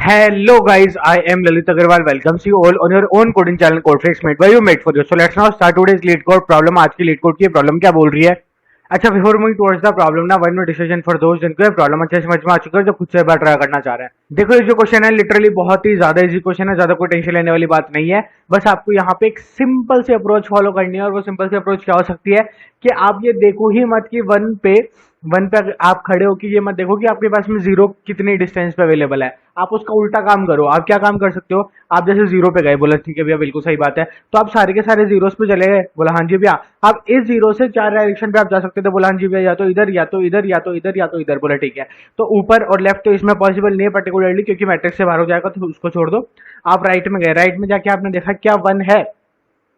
Hello guys, I am Lalit Agarwal. Welcomes you all on your own coding channel Codeflix made by you made for you. So let's now start today's lead code problem. आज की lead code की problem क्या बोल रही है? अच्छा, before moving towards the problem ना one decision for दोस्त जिनको ये प्रॉब्लम अच्छे समझ में आ चुका है, जो खुद से बार ट्राई करना चाह रहे हैं। देखो, ये जो क्वेश्चन है लिटरली बहुत ही ज्यादा इजी क्वेश्चन है, ज्यादा कोई टेंशन लेने वाली बात नहीं है। बस आपको यहाँ पे एक सिंपल सी अप्रोच फॉलो करनी है, और वो सिंपल सी अप्रोच क्या हो सकती है कि आप ये देखो ही मत कि वन पे आप खड़े हो कि ये मत देखो कि आपके पास में जीरो कितनी डिस्टेंस पे अवेलेबल है। आप उसका उल्टा काम करो। आप क्या काम कर सकते हो? आप जैसे जीरो पे गए, बोला ठीक है भैया बिल्कुल सही बात है, तो आप सारे के सारे जीरोस पे चले गए, बोला हाँ जी भैया। आप इस जीरो से चार डायरेक्शन पे आप जा सकते थे, बोला हाँ जी भैया, या तो इधर या तो इधर या तो इधर या तो इधर, बोला ठीक है। तो ऊपर और लेफ्ट तो इसमें पॉसिबल नहीं है पर्टिकुलरली, क्योंकि मैट्रिक्स से बाहर हो जाएगा, तो उसको छोड़ दो। आप राइट में गए, राइट में जाके आपने देखा क्या वन है,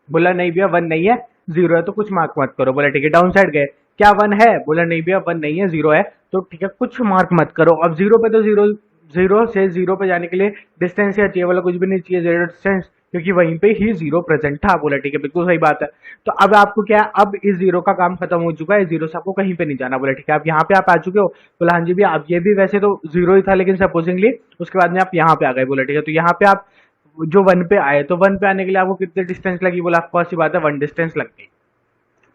बोला नहीं भैया वन नहीं है, जीरो है, तो कुछ मार्क मत करो, बोला ठीक है। डाउन साइड गए, क्या वन है, बोला नहीं भैया वन नहीं है, जीरो है, तो ठीक है कुछ मार्क मत करो। अब जीरो पे तो जीरो जीरो से जीरो पे जाने के लिए डिस्टेंस ही चाहिए, बोला कुछ भी नहीं चाहिए, जीरो डिस्टेंस, क्योंकि वहीं पे ही जीरो प्रेजेंट था, बोला ठीक है बिल्कुल सही बात है। तो अब आपको क्या है, अब इस जीरो का काम खत्म हो चुका है, जीरो से आपको कहीं पे नहीं जाना, बोला ठीक है। आप यहाँ पे आप आ चुके हो, बोला हाँ जी भैया। अब ये भी वैसे तो जीरो ही था, लेकिन सपोजिंगली उसके बाद में आप यहाँ पे आ गए, बोला ठीक है। तो यहाँ पे आप जो वन पे आए, तो वन पे आने के लिए आपको कितनी डिस्टेंस लगी, बोला आपको सी बात है वन डिस्टेंस लग गई।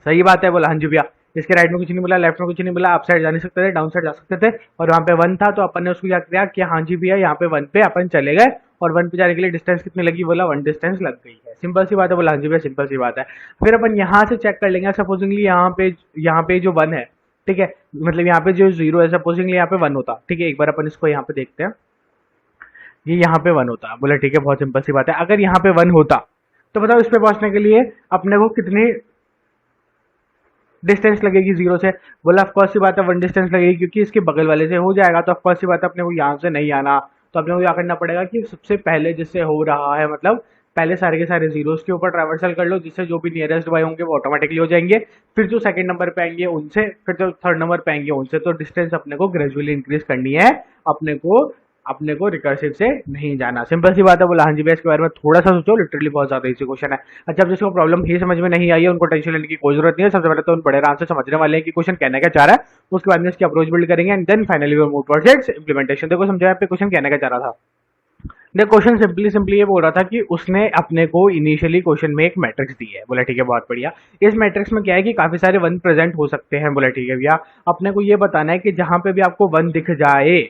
सही बात है, बोला हाँ जी भैया। इसके राइट में कुछ नहीं बोला, लेफ्ट में कुछ नहीं बोला, अप साइड जा नहीं सकते थे, डाउन साइड जा सकते थे, और वहां पे वन था, तो अपन ने उसको क्या किया कि हाँ जी भैया यहाँ पे वन पे अपन चले गए, और वन पे जाने के लिए डिस्टेंस कितनी लगी, बोला वन डिस्टेंस लग गई है। सिंपल सी बात है, बोला हाँ जी भैया सिंपल सी बात है। फिर अपन यहाँ से चेक कर लेंगे, सपोजिंगली यहाँ पे जो वन है, ठीक है, मतलब यहाँ पे जो जीरो है, सपोजिंगली यहाँ पे वन होता, ठीक है। एक बार अपन इसको यहाँ पे देखते हैं, ये यहाँ पे वन होता, बोला ठीक है बहुत सिंपल सी बात है। अगर यहाँ पे वन होता, तो बताओ इस पे पहुंचने के लिए अपने को कितनी डिस्टेंस लगेगी जीरो से, बोला ऑफकोर्स सी बात है वन डिस्टेंस लगेगी, क्योंकि इसके बगल वाले से हो जाएगा, तो ऑफकोर्स सी बात है अपने को यहाँ से नहीं आना। तो अपने को क्या करना पड़ेगा कि सबसे पहले जिससे हो रहा है, मतलब पहले सारे के सारे जीरोस के ऊपर ट्रैवर्सल कर लो, जिससे जो भी नियरेस्ट बाय होंगे वो ऑटोमेटिकली हो जाएंगे। फिर जो सेकंड नंबर पे आएंगे उनसे, फिर जो थर्ड नंबर पे आएंगे उनसे, तो डिस्टेंस अपने को ग्रेजुअली इंक्रीज करनी है। अपने को अपने को रिकर्सिव से नहीं जाना, सिंपल सी बात है। बोला हाँ जी भैया, इसके बारे में थोड़ा सा सोचो, लिटरली बहुत ज्यादा इजी क्वेश्चन है। अच्छा, अब जिसको प्रॉब्लम ही समझ में नहीं आई है उनको टेंशन लेने की कोई जरूरत नहीं है। सबसे पहले तो उन बड़े आराम से समझने वाले हैं कि क्वेश्चन कहना क्या चाह रहा है, उसके बाद में इसकी अप्रोच बिल्ड करेंगे, and then finally we move towards its implementation. देखो समझो यहाँ पे क्वेश्चन कहना क्या चाह रहा था। देखो क्वेश्चन सिंपली सिंपली ये बोल रहा था कि उसने अपने को इनिशियली क्वेश्चन में एक मैट्रिक्स दी है, बोला ठीक है बहुत बढ़िया। इस मैट्रिक्स में क्या है कि काफी सारे वन प्रेजेंट हो सकते हैं, बोला ठीक है भैया। अपने को ये बताना है कि जहां पे भी आपको वन दिख जाए,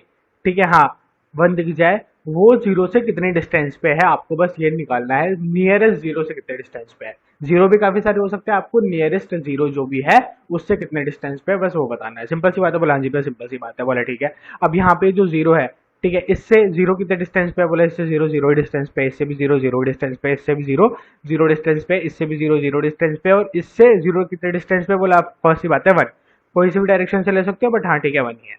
ठीक है, हाँ वन दिख जाए, वो जीरो से कितने डिस्टेंस पे है, आपको बस ये निकालना है नियरेस्ट जीरो से कितने डिस्टेंस पे है। जीरो भी काफी सारे हो सकते हैं, आपको नियरेस्ट जीरो जो भी है उससे कितने डिस्टेंस पे है, बस वो बताना है। सिंपल सी बात है, बोला हाँ जी भैया सिंपल सी बात है, बोला ठीक है। अब यहाँ पे जो जीरो है, ठीक है, इससे जीरो कितने डिस्टेंस पे है, बोला इससे जीरो जीरो डिस्टेंस पे, इससे भी जीरो जीरो डिस्टेंस पे, इससे भी जीरो जीरो डिस्टेंस पे, इससे भी जीरो जीरो डिस्टेंस पे, और इससे जीरो कितने डिस्टेंस पे, बोला फर्स्ट सी बात है वन। कोई सी भी डायरेक्शन से ले सकते हो, बट हाँ ठीक है वन ही है।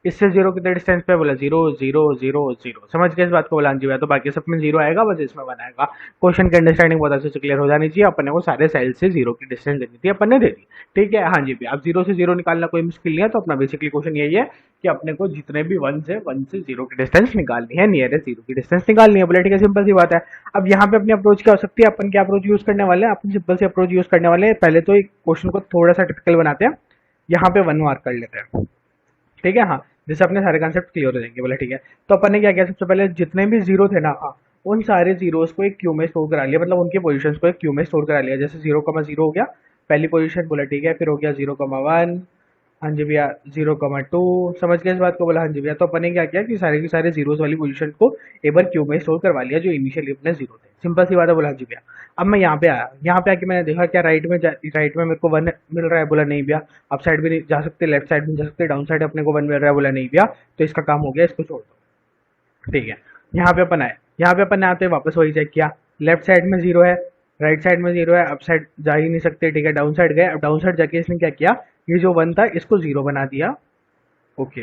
इससे जीरो कितने डिस्टेंस पे, बोला जीरो जीरो जीरो जीरो। समझ गए इस बात को, बोला हाँ जी भैया। तो बाकी सब में जीरो आएगा, बस इसमें वन आएगा। क्वेश्चन की अंडरस्टैंडिंग बहुत अच्छे से क्लियर हो जानी चाहिए। अपने को सारे सेल से जीरो की डिस्टेंस देनी थी, अपन ने दे दी, ठीक है। हाँ जी भैया, अब जीरो से जीरो निकालना कोई मुश्किल नहीं है। तो अपना बेसिकली क्वेश्चन यही है कि अपने को जितने भी वन से जीरो की डिस्टेंस निकालनी है, नियरेस्ट जीरो की डिस्टेंस निकालनी है, बोले ठीक है सिंपल सी बात है। अब यहाँ पे अपनी अप्रोच क्या हो सकती है, अपन क्या अप्रोच यूज करने वाले हैं, अपन सिंपल सी अप्रोच यूज करने वाले हैं। पहले तो एक क्वेश्चन को थोड़ा सा टिपिकल बनाते हैं, यहाँ पे वन मार्क कर लेते हैं, ठीक है, हाँ, जिससे अपने सारे कॉन्सेप्ट क्लियर हो जाएंगे, बोला ठीक है। तो अपन ने क्या किया, सबसे पहले जितने भी जीरो थे ना, हाँ, उन सारे जीरोस को एक क्यू में स्टोर करा लिया, मतलब उनके पोजीशंस को एक क्यू में स्टोर करा लिया। जैसे जीरो कमा जीरो हो गया पहली पोजीशन, बोला ठीक है। फिर हो गया जीरो कमा वन, हाँ जी भैया, जीरो कमा टू। समझ गए इस बात को, बोला हाँ जी भैया। तो अपन ने क्या किया कि सारे के सारे जीरोस वाली पोजीशन को एक बार क्यू में स्टोर करवा लिया, जो इनिशियली अपने जीरो थे। सिंपल सी बात है, बोला हाँ जी भैया। अब मैं यहाँ पे आया, यहाँ पे आके मैंने देखा क्या राइट में मेरे को वन मिल रहा है, बोला नहीं भैया। अप साइड भी नहीं जा सकते, लेफ्ट साइड भी नहीं जा सकते, डाउन साइड अपने को वन मिल रहा है, बोला नहीं भैया। तो इसका काम हो गया, इसको छोड़ दो, ठीक है। यहाँ पे अपन आए, यहाँ पे अपन आते वापस वही चेक किया, लेफ्ट साइड में जीरो है, राइट साइड में जीरो है, अप साइड जा ही नहीं सकते, ठीक है। डाउन साइड गए, अब डाउन साइड जाके इसने क्या किया, ये जो वन था इसको जीरो बना दिया, ओके।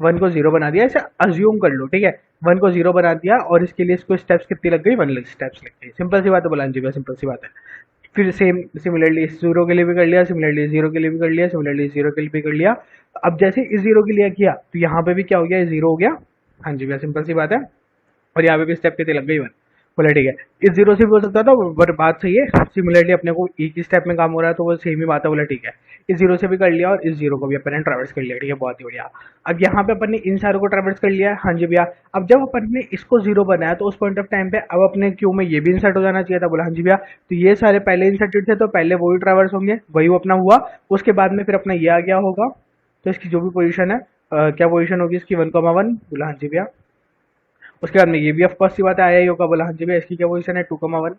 वन को जीरो बना दिया, इसे अज्यूम कर लो, ठीक है। वन को जीरो बना दिया, और इसके लिए इसको स्टेप्स कितनी लग गई, वन स्टेप्स लग गई। सिंपल सी बात है, बोला जी भैया सिंपल सी बात है। फिर सेम सिमिलरली जीरो के लिए भी कर लिया, सिमिलरली जीरो के लिए भी कर लिया, सिमिलरली जीरो के लिए भी कर लिया। अब जैसे इस जीरो के लिए किया, तो यहाँ पे भी क्या हो गया, जीरो हो गया, हाँ जी भैया सिंपल सी बात है। और यहाँ पे भी स्टेप कितनी लग गई, वन। बोला ठीक है। इस जीरो से भी हो सकता था, पर बात सही है, सिमिलरली अपने को एक ही स्टेप में काम हो रहा है तो वो सेम ही बात है। बोला ठीक है, इस जीरो से भी कर लिया और इस जीरो को भी अपन ने ट्रैवर्स कर लिया, ठीक है, बहुत ही बढ़िया। अब यहाँ पे अपन ने इन सारों को ट्रैवर्स कर लिया है, हाँ जी भैया। अब जब अपन ने इसको जीरो बनाया तो उस पॉइंट ऑफ टाइम पे अब अपने क्यू में ये भी इंसर्ट हो जाना चाहिए था। बोला हाँ जी भैया। तो ये सारे पहले इंसर्टेड थे तो पहले वही ट्रैवर्स होंगे, वही वो अपना हुआ। उसके बाद में फिर अपना ये आ गया होगा, तो इसकी जो भी पोजीशन है, क्या पोजीशन होगी इसकी, 1,1। बोला हाँ जी भैया। उसके बाद में ये भी ऑफकोर्स सी बात है आया ही होगा। बोला हाँ जी भैया, इसकी क्या पोजीशन है, 2,1।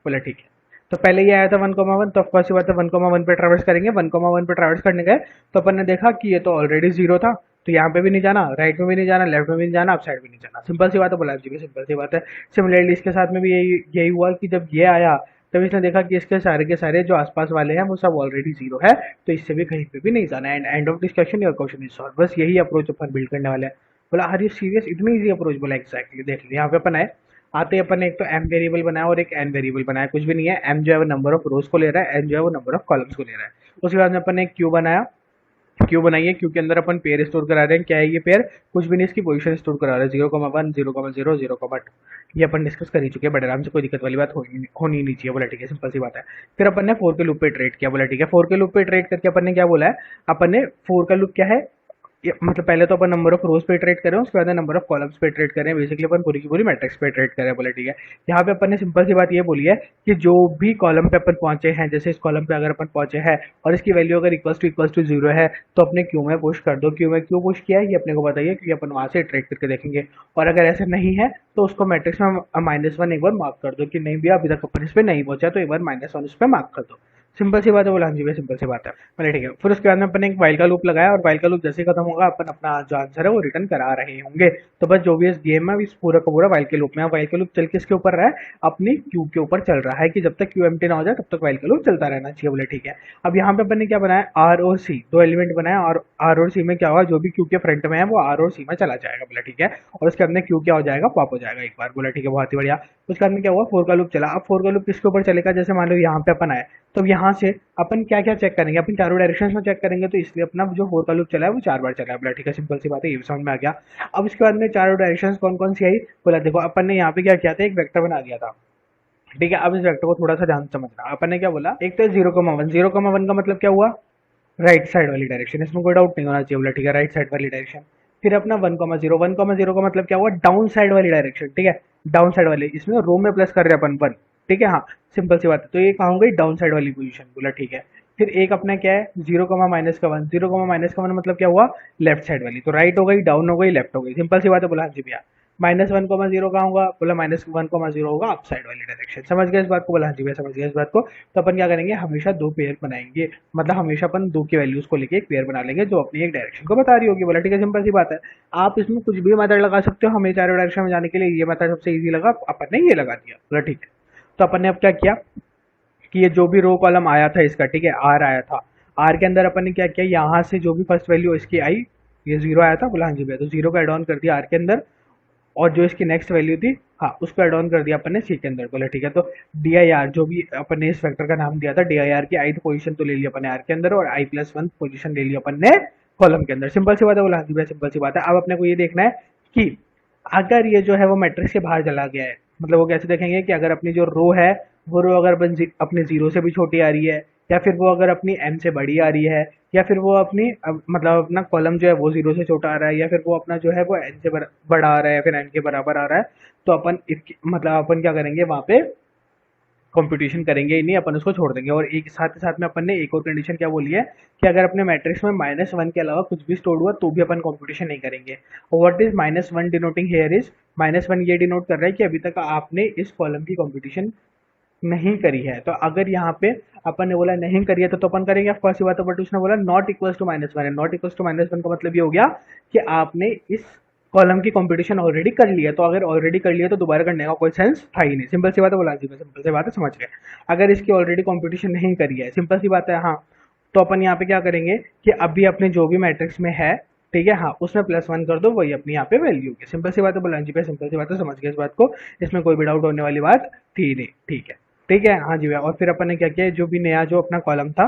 बोला ठीक है। तो पहले ये आया था 1,1, तो ऑफकोर्स सी बात है 1,1 पे ट्रैवर्स करेंगे। 1,1 पे ट्रैवर्स करने गए तो अपन ने देखा कि ये तो ऑलरेडी जीरो था, तो यहाँ पे भी नहीं जाना, राइट में भी नहीं जाना, लेफ्ट में भी नहीं जाना, अप साइड भी नहीं जाना। सिंपल सी बात है। बोला हाँ जी भैया, सिंपल सी बात है। सिमिलरली इसके साथ में भी यही यही हुआ कि जब ये आया तब इसने देखा कि इसके सारे के सारे जो आसपास वाले हैं वो सब ऑलरेडी जीरो है, तो इससे भी कहीं पे भी नहीं जाना। And end of discussion, your question is solve. बस यही अप्रोच अपन बिल्ड करने वाले हैं। बोला आर यू सीरियस, इतनी इजी अप्रोच। बोला एग्जैक्टली। देख लिया यहाँ पे अपन आए, आते ही अपन ने एक तो एम वेरिएबल बनाया और एक एन वेरिएबल बनाया। कुछ भी नहीं है, एम जो है वो नंबर ऑफ रोज को ले रहा है, एन जो है वो नंबर ऑफ कॉलम्स को ले रहा है। उसके बाद में अपन ने एक क्यू बनाया, क्यू बनाइए, क्यू के अंदर अपन पेयर स्टोर करा रहे हैं। क्या है ये पेयर, कुछ भी नहीं, इसकी पोजीशन स्टोर करा रहे हैं, 0,1, 0,0, 0,2। ये अपन डिस्कस कर ही चुके हैं, बड़े आराम से, कोई दिक्कत वाली बात होनी नहीं चाहिए। बोला ठीक है, सिंपल सी बात है। फिर अपन ने फोर के लूप पे ट्रेड किया। बोला ठीक है, फोर के लूप पे ट्रेड करके अपन ने क्या बोला है, अपन ने फोर का लूप क्या है, मतलब पहले तो अपन नंबर ऑफ रोज पे ट्रेड करें, उसके बाद नंबर ऑफ कॉलम्स पे ट्रेड करें, बेसिकली अपन पूरी की पूरी मैट्रिक्स पे ट्रेड करें। बोले ठीक है। यहाँ पे अपन ने सिंपल सी बात ये बोली है कि जो भी कॉलम पे अपन पहुंचे हैं, जैसे इस कॉलम पे अगर अपन पहुंचे हैं और इसकी वैल्यू अगर इक्वल टू जीरो है तो अपने क्यू में पुश कर दो। क्यू में क्यों पुश किया है ये अपने को बताइए, क्योंकि अपन वहां से ट्रेड करके देखेंगे। और अगर ऐसा नहीं है तो उसको मैट्रिक्स में -1 एक बार मार्क कर दो कि नहीं भैया अभी तक अपन इस पे नहीं पहुंचा, तो एक बार -1 उस पर मार्क कर दो। सिंपल सी बात है। बोला हाँ जी भैया, सिंपल सी बात है। बोले ठीक है। फिर उसके बाद में अपन ने एक वाइल का लूप लगाया और वाइल का लूप जैसे ही खत्म होगा अपन अपना जो आंसर है वो रिटर्न करा रहे होंगे। तो बस जो भी इस गेम है इस पूरा का पूरा वाइल के लूप में, वाइल के लूप चल किसके ऊपर रहा है, अपनी क्यू के ऊपर चल रहा है कि जब तक क्यू एम्प्टी ना हो जाए तब तक वाइल का लूप चलता रहना चाहिए। बोले ठीक है। अब यहाँ पे अपन ने क्या बनाया, आर और सी, दो एलिमेंट बनाया, और आर और सी में क्या हुआ, जो भी क्यू के फ्रंट में है वो आर और सी में चला जाएगा। बोला ठीक है। और उसके अंदर क्यू क्या हो जाएगा, पॉप हो जाएगा एक बार। बोला ठीक है, बहुत ही बढ़िया। उसके बाद में क्या हुआ, फोर का लूप चला। अब फोर का लूप किसके ऊपर चलेगा, जैसे मान लो यहाँ पे अपन आए, तो यहाँ से अपन क्या क्या चेक करेंगे, अपन चारों डायरेक्शंस में चेक करेंगे, तो इसलिए अपना जो फोर का लूप चला है वो 4 बार चला है। बोला ठीक है, सिंपल सी बात है, ये भी समझ में आ गया। अब इसके बाद में चारों डायरेक्शंस कौन कौन सी आई, बोला देखो अपन ने यहाँ पे क्या किया था, एक वेक्टर बना दिया था, ठीक है। अब इस वेक्टर को थोड़ा सा ध्यान से समझना। अपन ने क्या बोला, एक तो 0,1, 0,1 का मतलब क्या हुआ, राइट साइड वाली डायरेक्शन, इसमें कोई डाउट नहीं होना चाहिए। बोला ठीक है, राइट साइड वाली डायरेक्शन। फिर अपना 1,0, 1,0 का मतलब क्या हुआ, डाउन साइड वाली डायरेक्शन, ठीक है, डाउन साइड वाली, इसमें रो में प्लस कर रहे हैं अपन 1, ठीक है, हाँ, सिंपल सी बात है। तो ये कहाँ हो गई, डाउन साइड वाली पोजीशन। बोला ठीक है। फिर एक अपना क्या है, 0,-1, 0,-1 मतलब क्या हुआ, लेफ्ट साइड वाली, तो राइट हो गई, डाउन हो गई, लेफ्ट हो गई, सिंपल सी बात है। बोला हाँ जी भैया। -1,0 कहाँ होगा, बोला -1,0 होगा अप साइड वाली डायरेक्शन। समझ गए इस बात को, बोला हाँ जी भैया समझ गए इस बात को। तो अपन क्या करेंगे, हमेशा दो पेयर बनाएंगे, मतलब हमेशा अपन दो की वैल्यूज को लेके एक पेयर बना लेंगे जो अपनी एक डायरेक्शन को बता रही होगी। बोला ठीक है, सिंपल सी बात है। आप इसमें कुछ भी मेथड लगा सकते हो, हमें चारों डायरेक्शन में जाने के लिए ये मेथड सबसे ईजी लगा, अपन ने ये लगा दिया। बोला ठीक है। तो अपन ने अब क्या किया कि ये जो भी रो कॉलम आया था इसका, ठीक है, आर आया था, आर के अंदर अपन ने क्या किया, यहाँ से जो भी फर्स्ट वैल्यू इसकी आई, ये 0 आया था, बोला हाँ जी भैया, तो 0 का एड ऑन कर दिया आर के अंदर, और जो इसकी नेक्स्ट वैल्यू थी, हाँ, उसको एड ऑन कर दिया अपन ने सी के अंदर। बोला ठीक है। तो डी आई आर, जो भी अपन ने इस वेक्टर का नाम दिया था, डी आई आर की ith पोजीशन तो ले लिया अपन ने आर के अंदर, और i+1 पोजीशन ले लिया अपन ने कॉलम के अंदर। सिंपल सी बात है। बोला हाँ जी भैया, सिंपल सी बात है। अब अपने को ये देखना है कि अगर ये जो है वो मैट्रिक्स के बाहर चला गया है, मतलब वो कैसे देखेंगे कि अगर अपनी जो रो है वो रो अगर अपने 0 से भी छोटी आ रही है, या फिर वो अगर अपनी m से बड़ी आ रही है, या फिर वो अपनी मतलब अपना कॉलम जो है वो 0 से छोटा आ रहा है, या फिर वो अपना जो है वो n से बड़ा आ रहा है, या फिर n के बराबर आ रहा है, तो अपन इसकी मतलब अपन क्या करेंगे, वहां पे कंपटीशन करेंगे ही नहीं, अपन उसको छोड़ देंगे। और एक साथ ही साथ में अपन ने एक और कंडीशन क्या बोली है कि अगर अपने मैट्रिक्स में -1 के अलावा कुछ भी स्टोर हुआ तो भी अपन कंपटीशन नहीं करेंगे। और what is -1 denoting here is, -1 ये डिनोट कर रहा है कि अभी तक आपने इस कॉलम की कंपटीशन नहीं करी है। तो अगर यहाँ पे अपन ने बोला नहीं करी है तो अपन करेंगे, ऑफ कोर्स ये बात है। बट उसने बोला नॉट इक्वल्स टू -1 है, नॉट इक्वल्स टू -1 का मतलब ये हो गया कि आपने इस कॉलम की कंपटीशन ऑलरेडी कर लिया। तो अगर ऑलरेडी कर लिया तो दोबारा करने का कोई सेंस था ही नहीं। सिंपल सी बात है, बोला जी, सिंपल सी बात है, समझ गए। अगर इसकी ऑलरेडी कंपटीशन नहीं करी है, सिंपल सी बात है, हाँ, तो अपन यहाँ पे क्या करेंगे कि अभी अपने जो भी मैट्रिक्स में है, ठीक है, हाँ, उसमें +1 कर दो, वही अपनी यहाँ पे वैल्यू होगी। सिंपल सी बात है, बोला जी पे, सिंपल सी बात है, समझ गए इस बात को, इसमें कोई भी डाउट होने वाली बात थी नहीं। ठीक है, ठीक है, हाँ जी भैया। और फिर अपन ने क्या किया, जो भी नया जो अपना कॉलम था,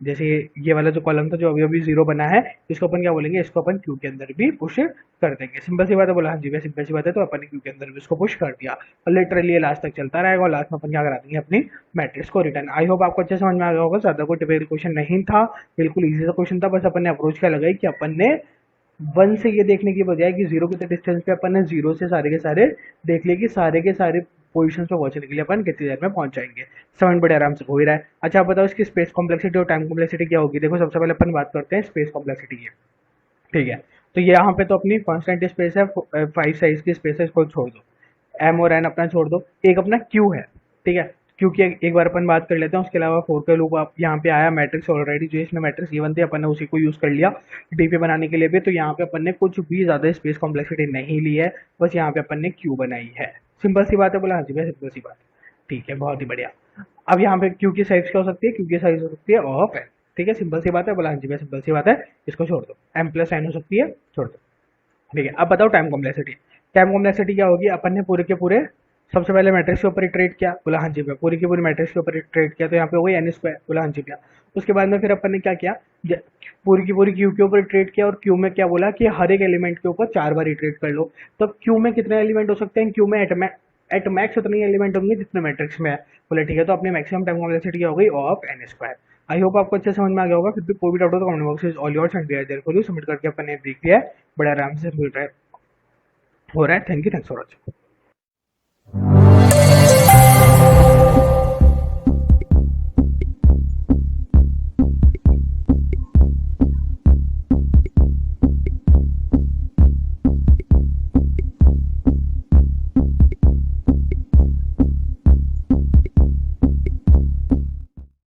जैसे ये वाला जो कॉलम था जो अभी अभी जीरो बना है, इसको अपन क्या बोलेंगे, इसको अपन क्यू के अंदर भी पुश कर देंगे। सिंपल सी बात है, बोला हाँ जी भैया सिंपल सी बात है, तो अपन ने क्यू के अंदर भी इसको पुश कर दिया और लिटरली ये लास्ट तक चलता रहेगा और लास्ट में अपन क्या करा देंगे, अपनी मैट्रिक्स को रिटर्न। आई होप आपको अच्छे समझ में आ गया होगा, ज्यादा कोई टिपिकल क्वेश्चन नहीं था, बिल्कुल इजी सा क्वेश्चन था। बस अपन ने अप्रोच क्या लगाई कि अपन ने वन से ये देखने की बजाय कि जीरो के डिस्टेंस पे अपन ने जीरो से सारे के सारे देख लिए कि सारे के सारे पोजीशन पे पहुंचने के लिए अपन कितनी देर में पहुंच जाएंगे। समझ बड़े आराम से हो ही रहा है। अच्छा आप बताओ इसकी स्पेस कॉम्प्लेक्सिटी और टाइम कॉम्प्लेक्सिटी क्या होगी। देखो सबसे पहले अपन बात करते हैं स्पेस कॉम्प्लेक्सिटी की, ठीक है। तो ये यहाँ पे तो अपनी कॉन्स्टेंट स्पेस है, 5 साइज की स्पेस है, इसको छोड़ दो, एम और एन अपना छोड़ दो, एक अपना क्यू है, ठीक है। क्यू की एक बार अपन बात कर लेते हैं, उसके अलावा फोर का लूप आप यहाँ पे आया मैट्रिक्स ऑलरेडी, जो इसमें मैट्रिक्स गिवन थी अपन ने उसी को यूज कर लिया डीपी बनाने के लिए भी। तो यहाँ पे अपन ने कुछ भी ज्यादा स्पेस कॉम्प्लेक्सिटी नहीं ली है, बस यहाँ पे अपन ने क्यू बनाई है। सिंपल सी बात है, बोला हाँ जी भाई सिंपल सी बात, ठीक है बहुत ही बढ़िया। अब यहाँ पे क्यू की साइज क्या हो सकती है, क्यू की साइज हो सकती है ऑफ एन, ठीक है सिंपल सी बात है, बोला हाँ जी भाई सिंपल सी बात है, इसको छोड़ दो, एम प्लस एन हो सकती है, छोड़ दो, ठीक है। अब बताओ टाइम कॉम्प्लेक्सिटी। टाइम कॉम्प्लेक्सिटी क्या होगी, अपन ने पूरे के पूरे सबसे पहले मैट्रिक्स के ऊपर इटरेट किया, बोला हाँ जी भैया, पूरी की पूरी मैट्रिक्स के ऊपर इटरेट किया, तो यहाँ पे हो गई एन स्क्वायर, बोला हाँ जी भैया। उसके बाद में फिर अपन ने क्या किया, पूरी की पूरी क्यू के ऊपर इटरेट किया और क्यू में क्या बोला कि हर एक एलिमेंट के ऊपर 4 बार इटरेट कर लो। तो क्यू में कितने एलिमेंट हो सकते हैं, क्यू में एट मैक्स उतने एलिमेंट होंगे जितने मैट्रिक्स में है। बोले ठीक है, तो अपनी मैक्सिमम टाइम कॉम्प्लेक्सिटी क्या हो गई, of n square. I hope आपको अच्छे समझ में आ गया होगा। फिर भी कोई भी डाउट हो तो comment box is all yours and we are there for you. Submit करके अपन ने देख लिया है, बड़े आराम से हो रहा है। Thank you, thanks for watching.